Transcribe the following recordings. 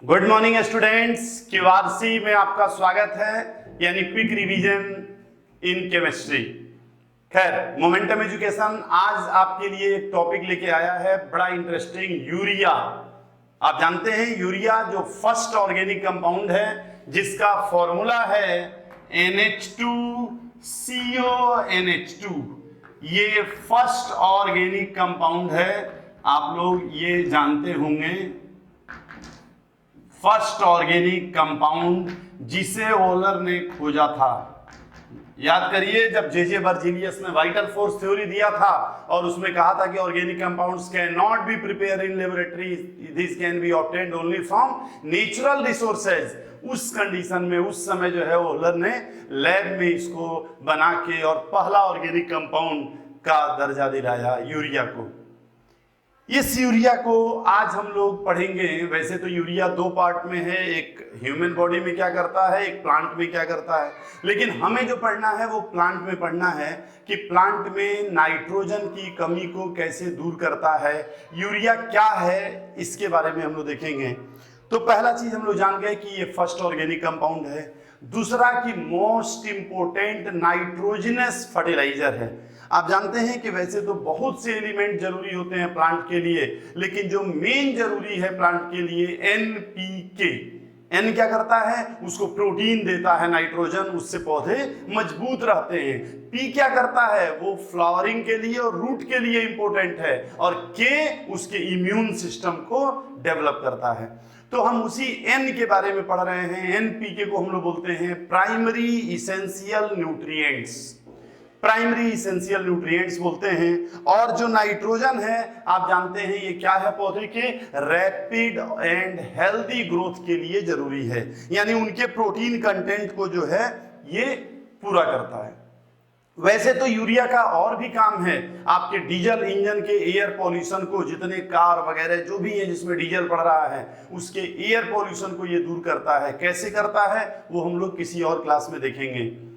Good morning students, क्यूआरसी में आपका स्वागत है, यानी क्विक रिवीजन इन केमिस्ट्री। खैर, मोमेंटम एजुकेशन आज आपके लिए एक टॉपिक लेके आया है बड़ा इंटरेस्टिंग, यूरिया। आप जानते हैं यूरिया जो फर्स्ट ऑर्गेनिक कंपाउंड है जिसका फॉर्मूला है NH2CONH2। ये फर्स्ट ऑर्गेनिक कंपाउंड है, आप लोग ये जानते होंगे। फर्स्ट ऑर्गेनिक कंपाउंड जिसे ओलर ने खोजा था। याद करिए, जब जे बर्जीलियस ने वाइटल फोर्स थ्योरी दिया था और उसमें कहा था कि organic compounds can not be prepare in laboratory, this can be obtained only from natural resources. उस कंडीशन में उस समय जो है ओलर ने लैब में इसको बना के और पहला ऑर्गेनिक कंपाउंड का दर्जा दिलाया यूरिया को। इस यूरिया को आज हम लोग पढ़ेंगे। वैसे तो यूरिया दो पार्ट में है, एक ह्यूमन बॉडी में क्या करता है, एक प्लांट में क्या करता है। लेकिन हमें जो पढ़ना है वो प्लांट में पढ़ना है कि प्लांट में नाइट्रोजन की कमी को कैसे दूर करता है, यूरिया क्या है, इसके बारे में हम लोग देखेंगे। तो पहला चीज हम लोग जान गए कि ये फर्स्ट ऑर्गेनिक कंपाउंड है। दूसरा कि मोस्ट इंपोर्टेंट नाइट्रोजनस फर्टिलाइजर है। आप जानते हैं कि वैसे तो बहुत से एलिमेंट जरूरी होते हैं प्लांट के लिए, लेकिन जो मेन जरूरी है प्लांट के लिए NPK। N क्या करता है, उसको प्रोटीन देता है नाइट्रोजन, उससे पौधे मजबूत रहते हैं। P क्या करता है, वो फ्लावरिंग के लिए और रूट के लिए इंपॉर्टेंट है। और K उसके इम्यून सिस्टम को डेवलप करता है। तो हम उसी N के बारे में पढ़ रहे हैं। NPK को हम लोग बोलते हैं primary essential nutrients. Primary essential nutrients बोलते हैं। और जो नाइट्रोजन है, आप जानते हैं ये क्या है, पौधे के रैपिड एंड हेल्दी ग्रोथ के लिए जरूरी है, यानी उनके प्रोटीन कंटेंट को जो है ये पूरा करता है। वैसे तो यूरिया का और भी काम है, आपके डीजल इंजन के एयर पॉल्यूशन को, जितने कार वगैरह जो भी है जिसमें डीजल पड़ रहा है, उसके एयर पॉल्यूशन को ये दूर करता है। कैसे करता है वो हम लोग किसी और क्लास में देखेंगे।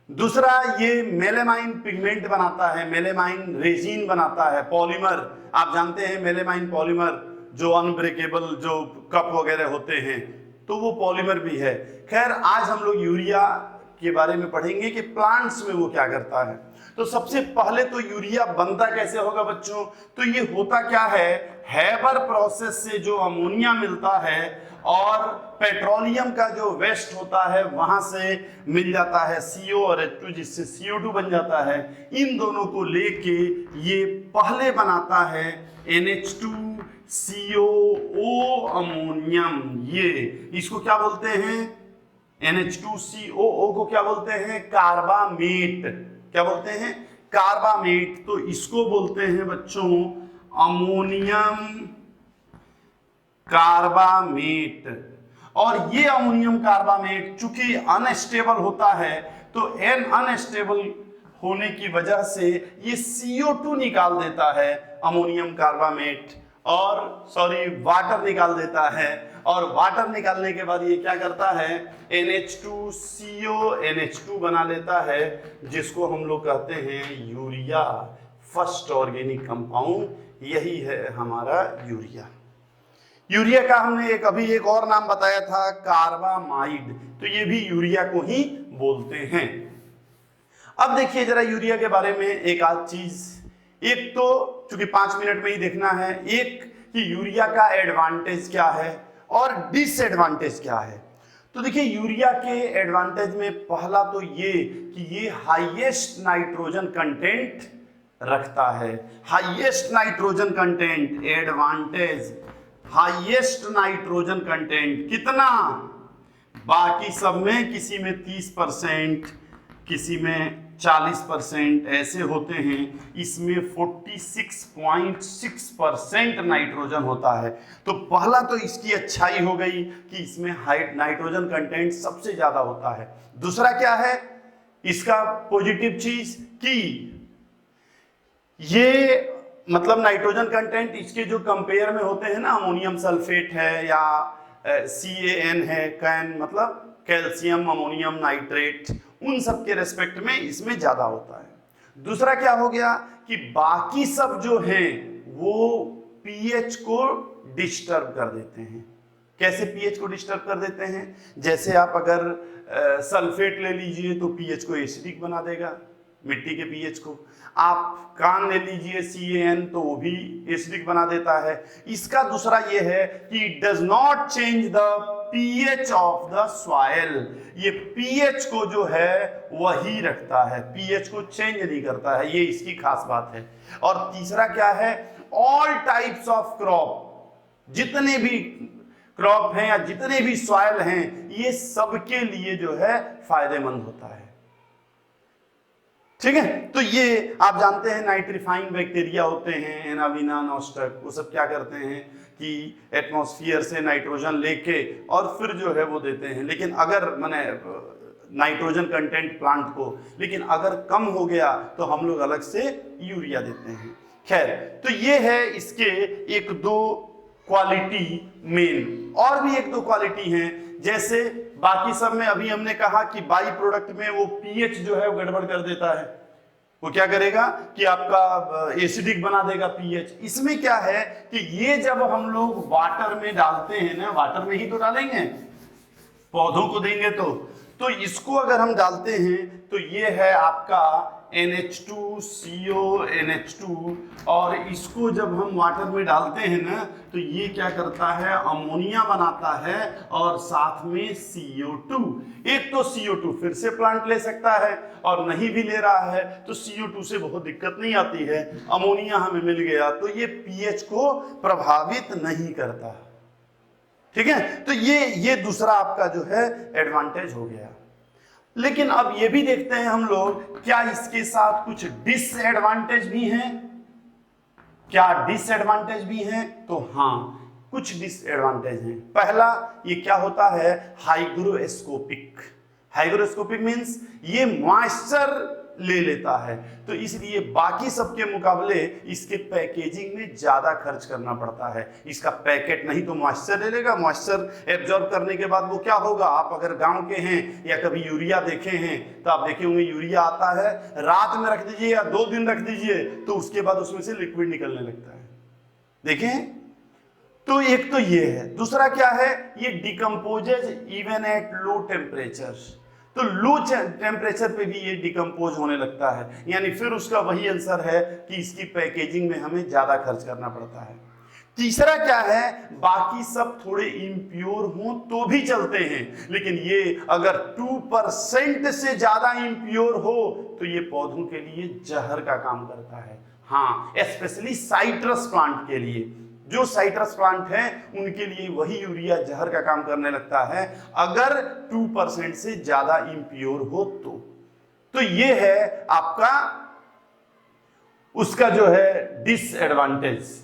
दूसरा, ये मेलेमाइन पिगमेंट बनाता है, मेलेमाइन रेजिन बनाता है, पॉलीमर। आप जानते हैं मेलेमाइन पॉलीमर जो अनब्रेकेबल जो कप वगैरह होते हैं, तो वो पॉलीमर भी है। खैर, आज हम लोग यूरिया के बारे में पढ़ेंगे कि प्लांट्स में वो क्या करता है। तो सबसे पहले तो यूरिया बनता कैसे होगा बच्चों, तो ये होता क्या है, हैबर प्रोसेस से जो अमोनिया मिलता है और पेट्रोलियम का जो वेस्ट होता है वहां से मिल जाता है CO और H2, जिससे CO2 बन जाता है। इन दोनों को लेके ये पहले बनाता है NH2COO अमोनियम। ये इसको क्या बोलते हैं, NH2COO को क्या बोलते हैं, कार्बामेट। क्या बोलते हैं, कार्बामेट। तो इसको बोलते हैं बच्चों अमोनियम कार्बामेट। और ये अमोनियम कार्बामेट चूंकि अनस्टेबल होता है, तो N अनस्टेबल होने की वजह से ये CO2 निकाल देता है अमोनियम कार्बामेट, और वाटर निकाल देता है। और वाटर निकालने के बाद ये क्या करता है, NH2CONH2 बना लेता है, जिसको हम लोग कहते हैं यूरिया। फर्स्ट ऑर्गेनिक कंपाउंड यही है हमारा यूरिया। यूरिया का हमने अभी एक और नाम बताया था, कार्बामाइड। तो ये भी यूरिया को ही बोलते हैं। अब देखिए जरा यूरिया के बारे में एक आध चीज। एक तो चूंकि 5 मिनट में ही देखना है, एक कि यूरिया का एडवांटेज क्या है और डिसएडवांटेज क्या है। तो देखिए यूरिया के एडवांटेज में पहला तो ये कि ये हाईएस्ट नाइट्रोजन कंटेंट रखता है। Highest nitrogen content, advantage highest nitrogen content. कितना, बाकी सब में किसी में 30%, किसी में 40% ऐसे होते हैं, इसमें 46.6% नाइट्रोजन होता है। तो पहला तो इसकी अच्छाई हो गई कि इसमें नाइट्रोजन कंटेंट सबसे ज्यादा होता है। दूसरा क्या है इसका पॉजिटिव चीज, कि ये मतलब नाइट्रोजन कंटेंट इसके जो कंपेयर में होते हैं ना, अमोनियम सल्फेट है या CAN है, कैन मतलब कैल्शियम अमोनियम नाइट्रेट, उन सब के रेस्पेक्ट में इसमें ज्यादा होता है। दूसरा क्या हो गया कि बाकी सब जो हैं वो pH को डिस्टर्ब कर देते हैं। कैसे पीएच को डिस्टर्ब कर देते हैं? जैसे आप अगर सल्फेट ले लीजिए तो पीएच को एसिडिक बना देगा, मिट्टी के पीएच को। आप कान ले लीजिए CaN तो वो भी एसिडिक बना देता है। इसका दूसरा ये है कि it does not change the pH of the soil, ये पीएच को जो है वही रखता है, पीएच को चेंज नहीं करता है, ये इसकी खास बात है। और तीसरा क्या है, ऑल टाइप्स ऑफ क्रॉप, जितने भी क्रॉप हैं या जितने भी सॉइल हैं, ये सबके लिए जो है फायदेमंद होता है। ठीक है, तो ये आप जानते हैं नाइट्रीफाइंग बैक्टीरिया होते हैं, एनाविना, नॉस्टक, वो सब क्या करते हैं कि एटमॉस्फेयर से नाइट्रोजन लेके और फिर जो है वो देते हैं। लेकिन अगर माने नाइट्रोजन कंटेंट प्लांट को, लेकिन अगर कम हो गया तो हम लोग अलग से यूरिया देते हैं। खैर, तो ये है इसके एक दो क्वालिटी मेन, और भी एक दो क्वालिटी हैं। जैसे बाकी सब में अभी हमने कहा कि बाई प्रोडक्ट में वो पीएच जो है वो गड़बड़ कर देता है, वो क्या करेगा कि आपका एसिडिक बना देगा पीएच। इसमें क्या है कि ये जब हम लोग वाटर में डालते हैं ना, वाटर में ही तो डालेंगे, पौधों को देंगे तो इसको अगर हम डालते हैं तो ये है आपका NH2CO NH2, और इसको जब हम वाटर में डालते हैं ना तो ये क्या करता है, अमोनिया बनाता है और साथ में CO2। एक तो CO2 फिर से प्लांट ले सकता है और नहीं भी ले रहा है तो CO2 से बहुत दिक्कत नहीं आती है, अमोनिया हमें मिल गया तो ये पीएच को प्रभावित नहीं करता। ठीक है, तो ये दूसरा आपका जो है एडवांटेज हो गया। लेकिन अब ये भी देखते हैं हम लोग, क्या इसके साथ कुछ डिसएडवांटेज भी हैं? क्या डिसएडवांटेज भी हैं? तो हाँ, कुछ डिसएडवांटेज हैं। पहला ये क्या होता है, हाइग्रोस्कोपिक। हाइग्रोस्कोपिक मींस ये मॉइस्चर ले लेता है, तो इसलिए बाकी सबके मुकाबले इसके पैकेजिंग में ज्यादा खर्च करना पड़ता है। इसका पैकेट नहीं तो मॉइस्चर ले लेगा, मॉइस्चर एब्जॉर्ब करने के बाद वो क्या होगा, आप अगर गांव के हैं या कभी यूरिया देखे हैं तो आप देखे होंगे यूरिया आता है, रात में रख दीजिए या 2 दिन रख दीजिए तो उसके बाद उसमें से लिक्विड निकलने लगता है। देखें, तो एक तो ये है। दूसरा क्या है, ये decomposes even at low temperature, तो लो टेम्परेचर पे भी ये डिकम्पोज होने लगता है, यानी फिर उसका वही आंसर है कि इसकी पैकेजिंग में हमें ज्यादा खर्च करना पड़ता है। तीसरा क्या है, बाकी सब थोड़े इम्प्योर हों तो भी चलते हैं, लेकिन ये अगर 2% से ज्यादा इम्प्योर हो तो ये पौधों के लिए जहर का काम करता है। हाँ, स्पेशली साइट्रस प्लांट के लिए, जो साइट्रस प्लांट हैं उनके लिए वही यूरिया जहर का काम करने लगता है अगर 2% से ज्यादा इम्प्योर हो तो ये है आपका उसका जो है डिसएडवांटेज।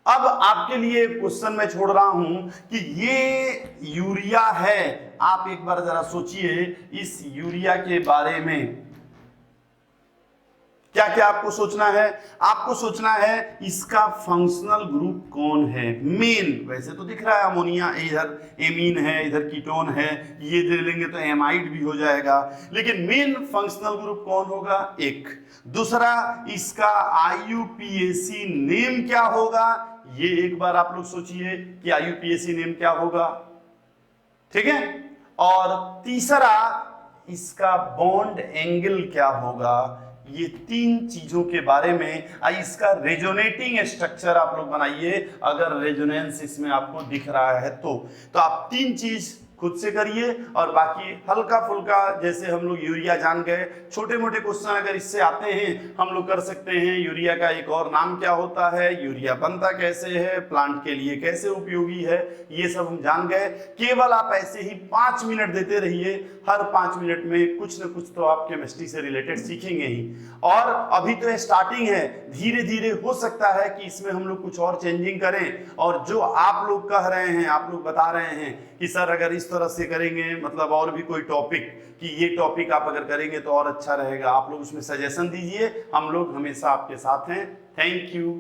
अब आपके लिए क्वेश्चन मैं छोड़ रहा हूं कि ये यूरिया है, आप एक बार जरा सोचिए इस यूरिया के बारे में क्या क्या आपको सोचना है। आपको सोचना है इसका फंक्शनल ग्रुप कौन है। मेन वैसे तो दिख रहा है अमोनिया, इधर एमीन है, इधर कीटोन है, ये दे लेंगे तो एमाइड भी हो जाएगा, लेकिन मेन फंक्शनल ग्रुप कौन होगा, एक। दूसरा, इसका IUPAC नेम क्या होगा, ये एक बार आप लोग सोचिए कि IUPAC नेम क्या होगा। ठीक है, और तीसरा, इसका बॉन्ड एंगल क्या होगा। ये 3 चीजों के बारे में, इसका रेजोनेटिंग स्ट्रक्चर आप लोग बनाइए अगर रेजोनेंस इसमें आपको दिख रहा है तो आप 3 चीज खुद से करिए और बाकी हल्का फुल्का जैसे हम लोग यूरिया जान गए, छोटे मोटे क्वेश्चन अगर इससे आते हैं हम लोग कर सकते हैं। यूरिया का एक और नाम क्या होता है, यूरिया बनता कैसे है, प्लांट के लिए कैसे उपयोगी है, ये सब हम जान गए। केवल आप ऐसे ही 5 मिनट देते रहिए, हर 5 मिनट में कुछ न कुछ तो आप केमिस्ट्री से रिलेटेड सीखेंगे ही। और अभी तो स्टार्टिंग है, धीरे धीरे हो सकता है कि इसमें हम लोग कुछ और चेंजिंग करें, और जो आप लोग कह रहे हैं, आप लोग बता रहे हैं कि सर अगर इस तरह से करेंगे, मतलब और भी कोई टॉपिक कि ये टॉपिक आप अगर करेंगे तो और अच्छा रहेगा, आप लोग उसमें सजेशन दीजिए, हम लोग हमेशा आपके साथ हैं। Thank you.